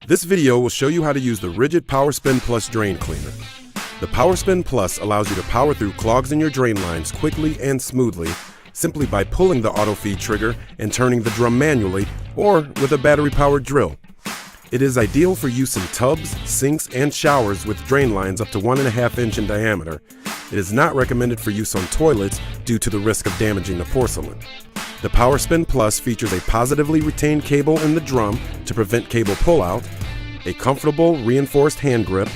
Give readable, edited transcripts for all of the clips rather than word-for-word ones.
This video will show you how to use the RIDGID Power Spin Plus Drain Cleaner. The Power Spin Plus allows you to power through clogs in your drain lines quickly and smoothly, simply by pulling the auto feed trigger and turning the drum manually or with a battery-powered drill. It is ideal for use in tubs, sinks, and showers with drain lines up to 1.5 inch in diameter. It is not recommended for use on toilets due to the risk of damaging the porcelain. The Power Spin Plus features a positively retained cable in the drum to prevent cable pullout, a comfortable reinforced hand grip,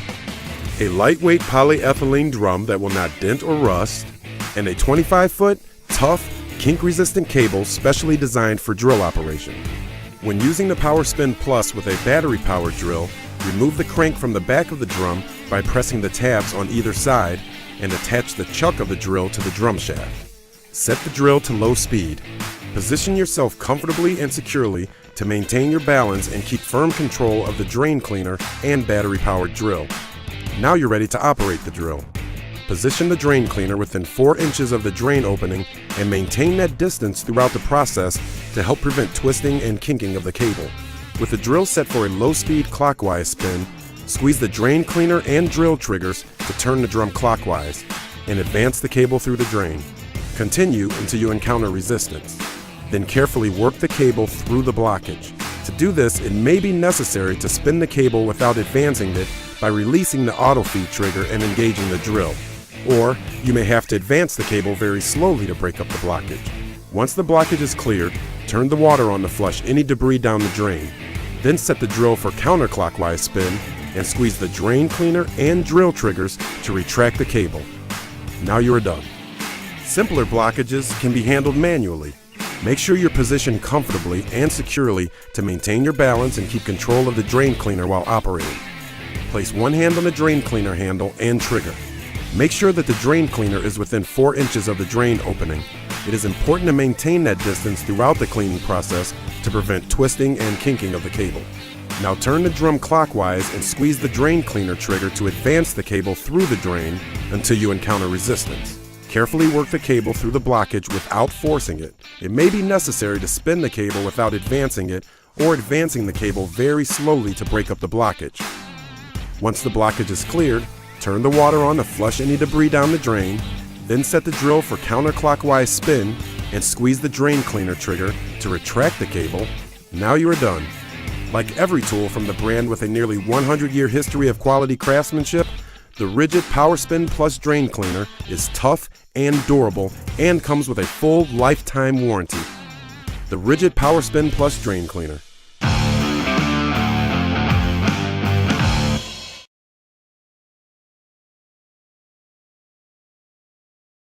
a lightweight polyethylene drum that will not dent or rust, and a 25-foot, tough, kink-resistant cable specially designed for drill operation. When using the Power Spin Plus with a battery-powered drill, remove the crank from the back of the drum by pressing the tabs on either side and attach the chuck of the drill to the drum shaft. Set the drill to low speed. Position yourself comfortably and securely to maintain your balance and keep firm control of the drain cleaner and battery-powered drill. Now you're ready to operate the drill. Position the drain cleaner within 4 inches of the drain opening and maintain that distance throughout the process to help prevent twisting and kinking of the cable. With the drill set for a low-speed clockwise spin, squeeze the drain cleaner and drill triggers to turn the drum clockwise and advance the cable through the drain. Continue until you encounter resistance. Then carefully work the cable through the blockage. To do this, it may be necessary to spin the cable without advancing it by releasing the auto feed trigger and engaging the drill. Or you may have to advance the cable very slowly to break up the blockage. Once the blockage is cleared, turn the water on to flush any debris down the drain. Then set the drill for counterclockwise spin and squeeze the drain cleaner and drill triggers to retract the cable. Now you are done. Simpler blockages can be handled manually. Make sure you're positioned comfortably and securely to maintain your balance and keep control of the drain cleaner while operating. Place one hand on the drain cleaner handle and trigger. Make sure that the drain cleaner is within 4 inches of the drain opening. It is important to maintain that distance throughout the cleaning process to prevent twisting and kinking of the cable. Now turn the drum clockwise and squeeze the drain cleaner trigger to advance the cable through the drain until you encounter resistance. Carefully work the cable through the blockage without forcing it. It may be necessary to spin the cable without advancing it or advancing the cable very slowly to break up the blockage. Once the blockage is cleared, turn the water on to flush any debris down the drain, then set the drill for counterclockwise spin and squeeze the drain cleaner trigger to retract the cable. Now you are done. Like every tool from the brand with a nearly 100-year history of quality craftsmanship, the RIDGID Power Spin Plus Drain Cleaner is tough and durable and comes with a full lifetime warranty. The RIDGID Power Spin Plus Drain Cleaner.